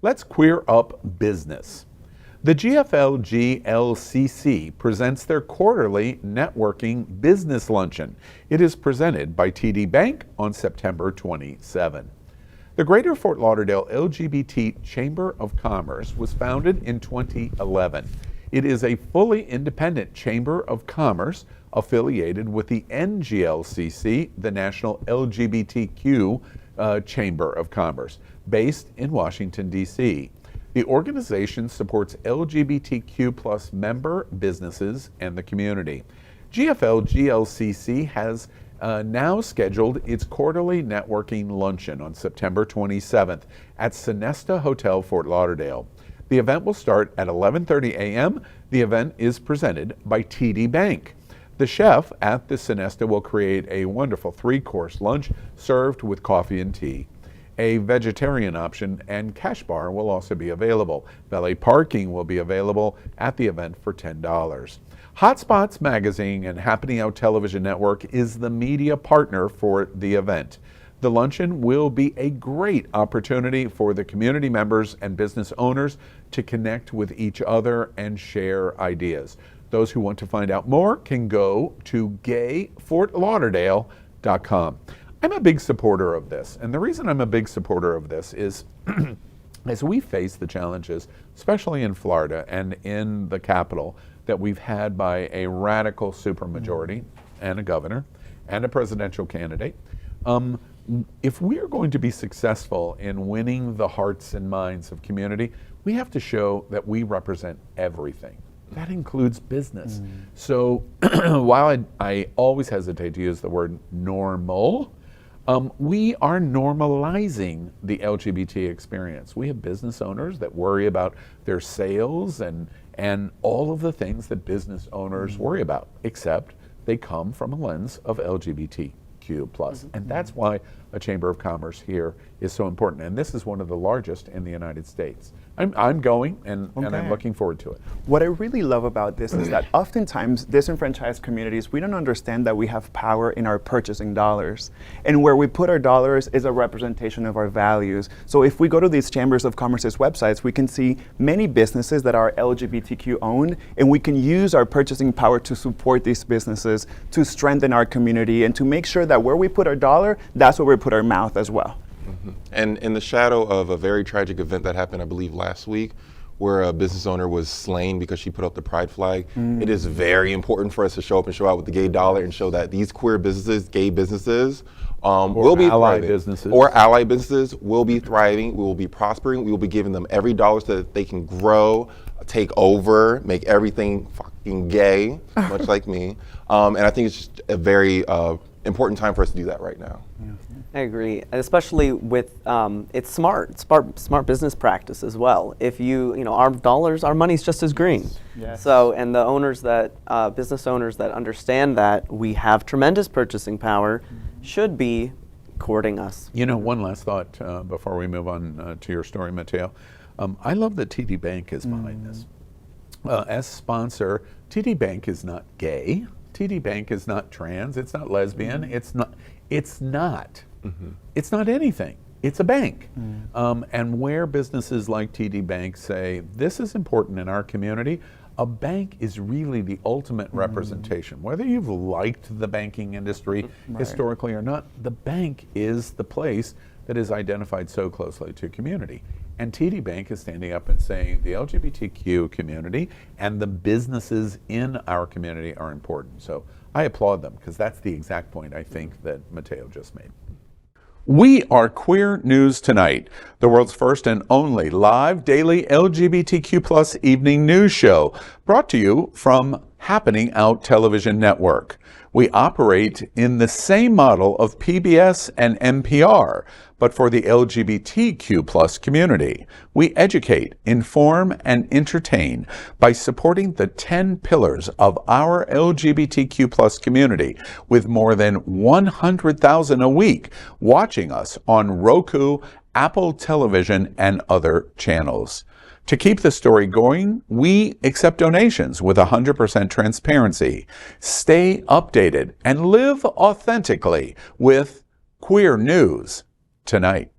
Let's queer up business. The GFLGLCC presents their quarterly networking business luncheon. It is presented by TD Bank on September 27. The Greater Fort Lauderdale LGBT Chamber of Commerce was founded in 2011. It is a fully independent chamber of commerce affiliated with the NGLCC, the National LGBTQ Chamber of Commerce, based in Washington, D.C. The organization supports LGBTQ plus member businesses and the community. GFLGLCC has now scheduled its quarterly networking luncheon on September 27th at Sonesta Hotel, Fort Lauderdale. The event will start at 11:30 a.m. The event is presented by TD Bank. The chef at the Sonesta will create a wonderful 3-course lunch served with coffee and tea. A vegetarian option and cash bar will also be available. Valet parking will be available at the event for $10. Hotspots Magazine and Happening Out Television Network is the media partner for the event. The luncheon will be a great opportunity for the community members and business owners to connect with each other and share ideas. Those who want to find out more can go to gayfortlauderdale.com. I'm a big supporter of this, and the reason I'm a big supporter of this is as we face the challenges, especially in Florida and in the capital, that we've had by a radical supermajority and a governor and a presidential candidate. If we are going to be successful in winning the hearts and minds of community, we have to show that we represent everything. That includes business. So while I always hesitate to use the word normal, we are normalizing the LGBT experience. We have business owners that worry about their sales and all of the things that business owners worry about, except they come from a lens of LGBTQ+. And that's why a Chamber of Commerce here is so important. And this is one of the largest in the United States. I'm going, and I'm looking forward to it. What I really love about this is that oftentimes disenfranchised communities, we don't understand that we have power in our purchasing dollars. And where we put our dollars is a representation of our values. So if we go to these Chambers of Commerce's websites, we can see many businesses that are LGBTQ owned, and we can use our purchasing power to support these businesses, to strengthen our community, and to make sure that where we put our dollar, that's where we put our mouth as well. And in the shadow of a very tragic event that happened, I believe, last week, where a business owner was slain because she put up the pride flag, it is very important for us to show up and show out with the gay dollar and show that these queer businesses, gay businesses, will be thriving. Or ally businesses will be thriving, we will be prospering, we will be giving them every dollar so that they can grow, take over, make everything fucking gay, much like me. And I think it's just a very important time for us to do that right now. I agree, especially with it's smart business practice as well. If our dollars, our money's just as green. Yes. So, and the owners that business owners that understand that we have tremendous purchasing power should be courting us. One last thought before we move on to your story, Mateo. I love that TD Bank is behind this. As sponsor, TD Bank is not gay. TD Bank is not trans. It's not lesbian. It's not. It's not anything. It's a bank. And where businesses like TD Bank say, this is important in our community, a bank is really the ultimate representation. Whether you've liked the banking industry historically or not, the bank is the place that is identified so closely to community. And TD Bank is standing up and saying the LGBTQ community and the businesses in our community are important. So I applaud them, because that's the exact point I think that Mateo just made. We are Queer News Tonight, the world's first and only live daily LGBTQ+ evening news show, brought to you from Happening Out Television Network. We operate in the same model of PBS and NPR, but for the LGBTQ+ community. We educate, inform, and entertain by supporting the 10 pillars of our LGBTQ+ community, with more than 100,000 a week watching us on Roku, Apple Television, and other channels. To keep the story going, we accept donations with 100% transparency. Stay updated and live authentically with Queer News Tonight.